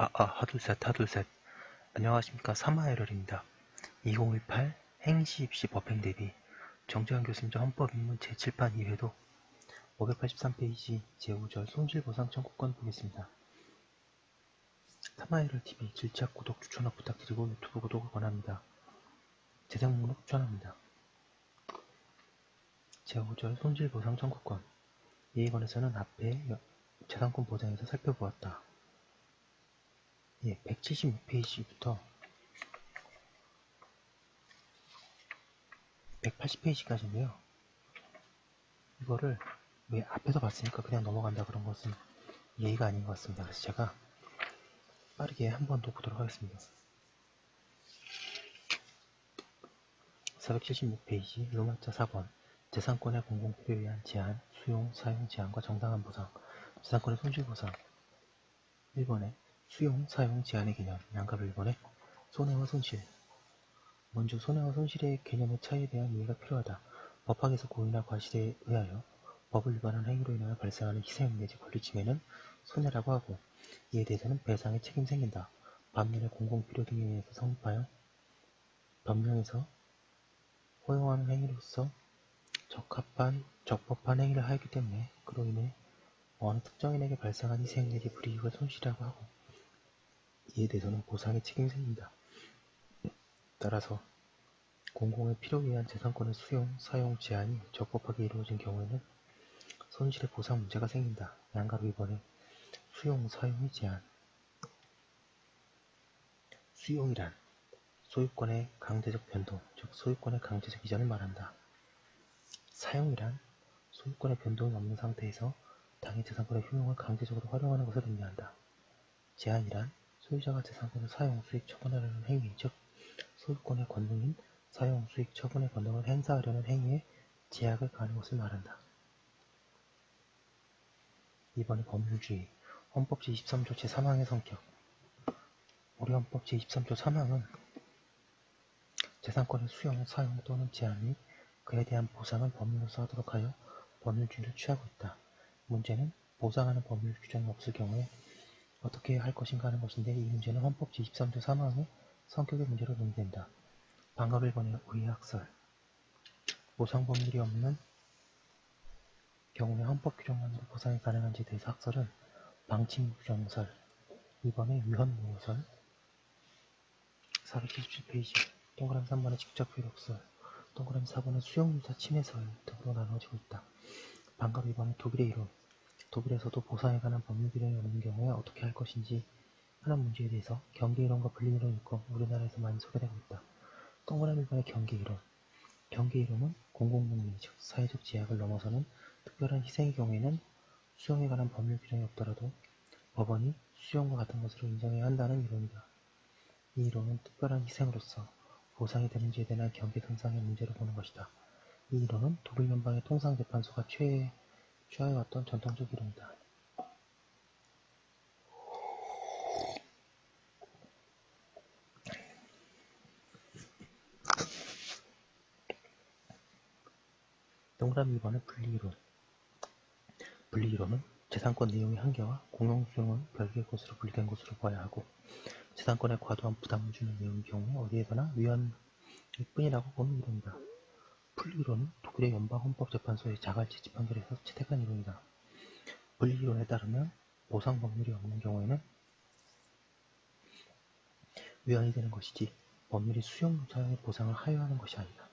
하둘셋, 하둘셋. 안녕하십니까. 사마에럴입니다. 2018 행시 입시 법행 대비 정재환 교수님 헌법입문 제7판 2회도 583페이지 제5절 손실보상 청구권 보겠습니다. 사마에럴TV 질책, 구독, 추천업 부탁드리고 유튜브 구독을 권합니다. 재생 목록 추천합니다. 제5절 손실보상 청구권. 이에 관해서는 앞에 재산권 보장에서 살펴보았다. 176페이지부터 180페이지까지인데요. 이거를 왜 앞에서 봤으니까 그냥 넘어간다 그런 것은 예의가 아닌 것 같습니다. 그래서 제가 빠르게 한 번 더 보도록 하겠습니다. 476페이지 로마자 4번 재산권의 공공필요에 의한 제한, 수용, 사용 제한과 정당한 보상, 재산권의 손실보상. 1번에 수용, 사용 제한의 개념, 양가로 1번에 손해와 손실. 먼저 손해와 손실의 개념의 차이에 대한 이해가 필요하다. 법학에서 고의나 과실에 의하여 법을 위반한 행위로 인하여 발생하는 희생 내지 권리침해는 손해라고 하고, 이에 대해서는 배상의 책임이 생긴다. 반면에 공공필요 등에 의해서 성립하여 법령에서 허용하는 행위로서 적법한 행위를 하였기 때문에 그로 인해 어느 특정인에게 발생한 희생 내지 불이익을 손실이라고 하고, 이에 대해서는 보상의 책임이 생긴다. 따라서 공공의 필요에 의한 재산권의 수용, 사용 제한이 적법하게 이루어진 경우에는 손실의 보상 문제가 생긴다. 양가로 2번에 수용, 사용의 제한. 수용이란 소유권의 강제적 변동, 즉 소유권의 강제적 이전을 말한다. 사용이란 소유권의 변동이 없는 상태에서 당의 재산권의 효용을 강제적으로 활용하는 것을 의미한다. 제한이란 소유자가 재산권을 사용, 수익, 처분하려는 행위, 즉 소유권의 권능인 사용, 수익, 처분의 권능을 행사하려는 행위에 제약을 가하는 것을 말한다. 2번의 법률주의. 헌법 제23조 제3항의 성격. 우리 헌법 제23조 3항은 재산권의 수용, 사용 또는 제한 및 그에 대한 보상을 법률로서 하도록 하여 법률주의를 취하고 있다. 문제는 보상하는 법률 규정이 없을 경우에 어떻게 할 것인가 하는 것인데, 이 문제는 헌법 제23조 3항의 성격의 문제로 논의된다. 방금 1번의 의학설. 보상 법률이 없는 경우에 헌법 규정만으로 보상이 가능한지에 대해서 학설은 방침규정설. 2번의 위헌모호설. 477페이지 동그라미 3번의 직접효력설, 동그라미 4번의 수용유사 침해설 등으로 나눠지고 있다. 방금 2번의 독일의 이론. 독일에서도 보상에 관한 법률 규정이 없는 경우에 어떻게 할 것인지 하는 문제에 대해서 경계이론과 분리이론이 있고 우리나라에서 많이 소개되고 있다. 동그라미 1번의 경계이론. 경계이론은 공공복리, 즉 사회적 제약을 넘어서는 특별한 희생의 경우에는 수용에 관한 법률 규정이 없더라도 법원이 수용과 같은 것으로 인정해야 한다는 이론이다. 이 이론은 특별한 희생으로서 보상이 되는지에 대한 경계 상상의 문제로 보는 것이다. 이 이론은 독일 연방의 통상재판소가 취하해왔던 전통적 이론이다. 동그라미 2번의 분리이론. 분리이론은 재산권 내용의 한계와 공용수용은 별개의 것으로 분리된 것으로 봐야 하고, 재산권에 과도한 부담을 주는 내용의 경우에 어디에서나 위헌일 뿐이라고 보는 이론이다. 분리이론은 독일의 연방헌법재판소의 자갈치 재판결에서 채택한 이론이다. 분리이론에 따르면 보상 법률이 없는 경우에는 위헌이 되는 것이지 법률이 수용 사용의 보상을 하여하는 것이 아니다.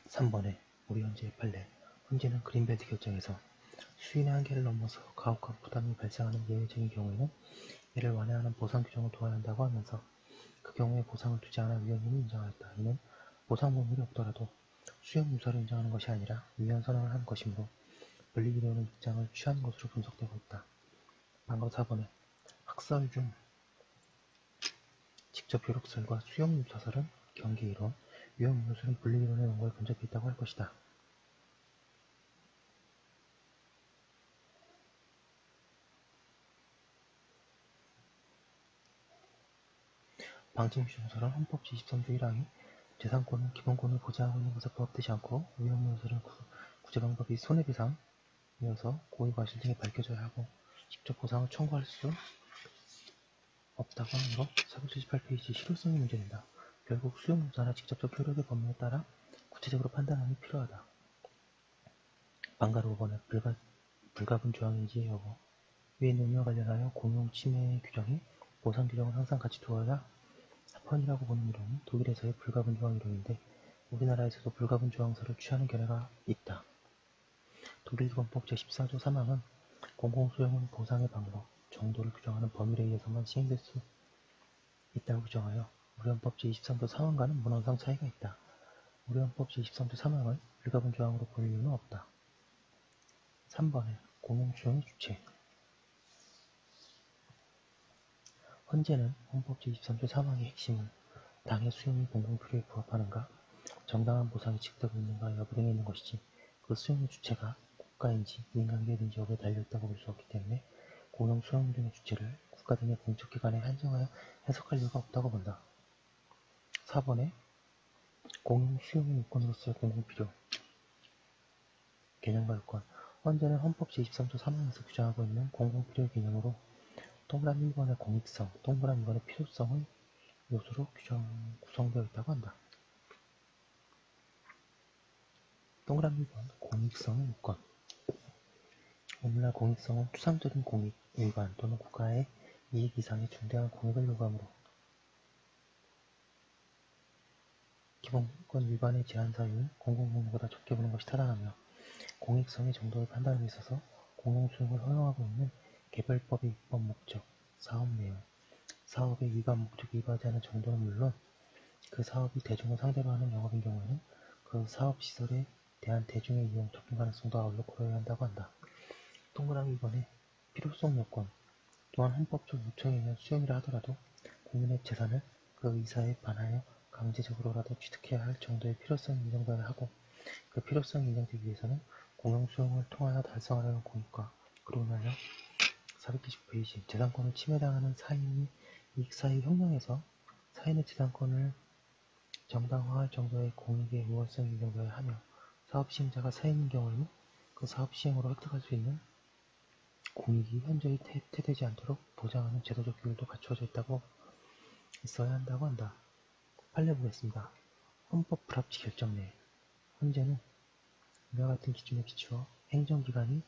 (3번에) 우리 헌재의 판례. 헌재는 그린벨트 결정에서 수인의 한계를 넘어서 가혹한 부담이 발생하는 예외적인 경우에는 이를 완화하는 보상 규정을 두어야 한다고 하면서 그 경우에 보상을 두지 않아 위헌임을 인정하였다. 이는 보상 법률이 없더라도 수용 유사를 인정하는 것이 아니라 위헌 선언을 하는 것이므로 분리이론의 입장을 취한 것으로 분석되고 있다. 방금 4번에 학설 중 직접 효력설과 수용 유사설은 경계이론, 위헌 무효설은 분리이론의 원고에 근접해 있다고 할 것이다. 방침규정처럼 헌법 제23조 1항이 재산권은 기본권을 보장하고 있는 것을 부합되지 않고 위헌문서는 구제방법이 손해배상이어서 고의과실 등이 밝혀져야 하고 직접 보상을 청구할 수 없다고 하는 것. 478페이지 실효성이 문제된다. 결국 수용무사나 직접적 효력의 법률에 따라 구체적으로 판단함이 필요하다. 방가로 5번에 불가분 조항인지 여부. 위의 논의와 관련하여 공용 침해 규정이 보상 규정을 항상 같이 두어야 합헌이라고 보는 이론은 독일에서의 불가분 조항 이론인데 우리나라에서도 불가분 조항서를 취하는 견해가 있다. 독일 기본법 제14조 3항은 공공수용은 보상의 방법, 정도를 규정하는 법률에 의해서만 시행될 수 있다고 규정하여 우리 헌법 제23조 3항과는 문헌상 차이가 있다. 우리 헌법 제23조 3항을 불가분 조항으로 볼 이유는 없다. 3번에 공용수용의 주체. 헌재는 헌법 제23조 3항의 핵심은 당의 수용이 공공필요에 부합하는가, 정당한 보상이 지급되고 있는가 여부 등에 있는 것이지 그 수용의 주체가 국가인지 민간기업인지 여부에 달려있다고 볼 수 없기 때문에 공용 수용 등의 주체를 국가 등의 공적기관에 한정하여 해석할 이유가 없다고 본다. 4번에 공용 수용의 요건으로서의 공공필요 개념과 요건. 헌재는 헌법 제23조 3항에서 규정하고 있는 공공필요의 개념으로 동그라미 1번의 공익성, 동그라미 2번의 필요성의 요소로 구성되어 있다고 한다. 동그라미 1번 공익성의 요건. 오늘날 공익성은 추상적인 공익, 일반 또는 국가의 이익 이상의 중대한 공익을 요구하므로 기본권 위반의 제한 사유인 공공공익보다 좁게 보는 것이 타당하며 공익성의 정도를 판단하는 데 있어서 공용수용을 허용하고 있는 개별법의 입법 목적, 사업 내용, 사업의 위반 목적에 이바지 하는 정도는 물론 그 사업이 대중을 상대로 하는 영업인 경우에는 그 사업시설에 대한 대중의 이용 접근 가능성도 아울러 고려해야 한다고 한다. 동그라미 2번에 필요성 요건 또한 헌법적 요청에 의한 수용이라 하더라도 국민의 재산을 그 의사에 반하여 강제적으로라도 취득해야 할 정도의 필요성이 인정되어야 하고 그 필요성이 인정되기 위해서는 공용수용을 통하여 달성하려는 공익과 그로 인하여 429페이지 재산권을 침해당하는 사인이 이익사유 형량에서 사인의 재산권을 정당화할 정도의 공익의 우월성이 인정되어야 하며 사업시행자가 사인인 경우에는 그 사업시행으로 획득할 수 있는 공익이 현저히 퇴되지 않도록 보장하는 제도적 규율도 갖추어져 있어야 한다고 한다. 판례 보겠습니다. 헌법 불합치 결정 내에 헌재는 이와 같은 기준에 비추어 행정기관이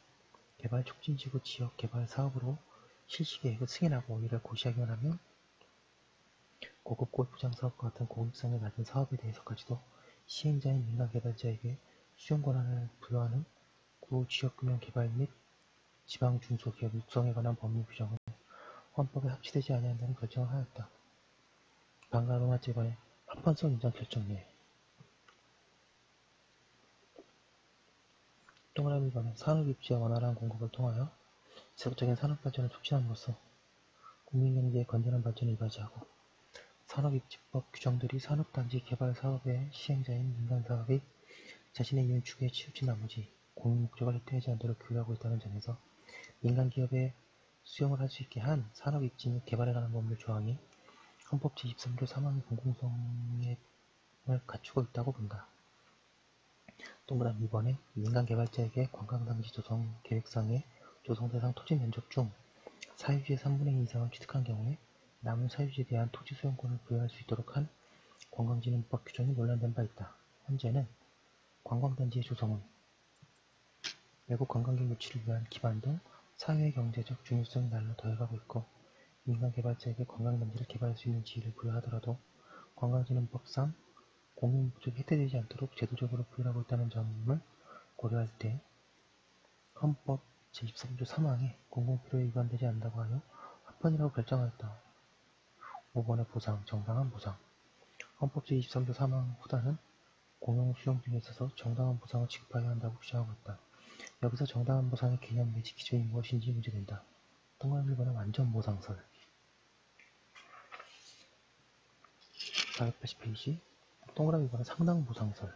개발촉진지구 지역 개발 사업으로 실시계획을 승인하고 이를 고시하기만 하면 고급 골프장 사업과 같은 공익성이 낮은 사업에 대해서까지도 시행자인 민간개발자에게 수용 권한을 부여하는 구지역금융개발 및 지방중소기업 육성에 관한 법률 규정은 헌법에 합치되지 아니한다는 결정을 하였다. 방가로마 제1번의 합헌성 인정 결정 내에 동그라미 2번에 산업입지의 원활한 공급을 통하여 지속적인 산업발전을 촉진함으로써 국민경제의 건전한 발전에 이바지하고 산업입지법 규정들이 산업단지 개발 사업의 시행자인 민간사업이 자신의 이윤 추구에 치우친 나머지 공익목적을 획득하지 않도록 규율하고 있다는 점에서 민간기업에 수용을 할 수 있게 한 산업입지 및 개발에 관한 법률 조항이 헌법 제23조 3항의 공공성을 갖추고 있다고 본다. 동그라미 2번에 민간개발자에게 관광단지 조성 계획상의 조성대상 토지 면적 중 사유지의 3분의 2 이상을 취득한 경우에 남은 사유지에 대한 토지 소유권을 부여할 수 있도록 한 관광진흥법 규정이 논란된 바 있다. 현재는 관광단지의 조성은 외국 관광객 유치를 위한 기반 등 사회의 경제적 중요성이 날로 더해가고 있고 민간개발자에게 관광단지를 개발할 수 있는 지위를 부여하더라도 관광진흥법상 공익목적이 획득되지 않도록 제도적으로 부여하고 있다는 점을 고려할 때 헌법 제23조 3항에 공공필요에 위반되지 않는다고 하여 합헌이라고 결정하였다. 5번의 보상, 정당한 보상. 헌법 제23조 3항 후단은 공용수용 등에 있어서 정당한 보상을 지급하여야 한다고 규정하고 있다. 여기서 정당한 보상의 개념 내지 기준이 무엇인지 문제된다. 동그라미 1번의 완전보상설 480페이지 동그라미 2번의 상당보상설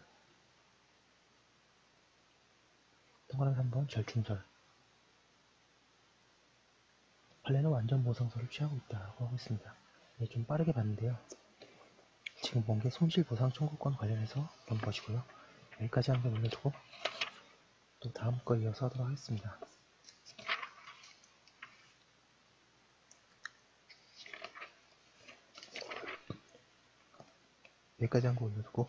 동그라미 3번 절충설 판례는 완전보상설을 취하고 있다고 하고 있습니다. 좀 빠르게 봤는데요. 지금 본 게 손실보상 청구권 관련해서 본 것이고요. 여기까지 한 개 올려두고 또 다음 거 이어서 하도록 하겠습니다. 여기까지 한 거 올려두고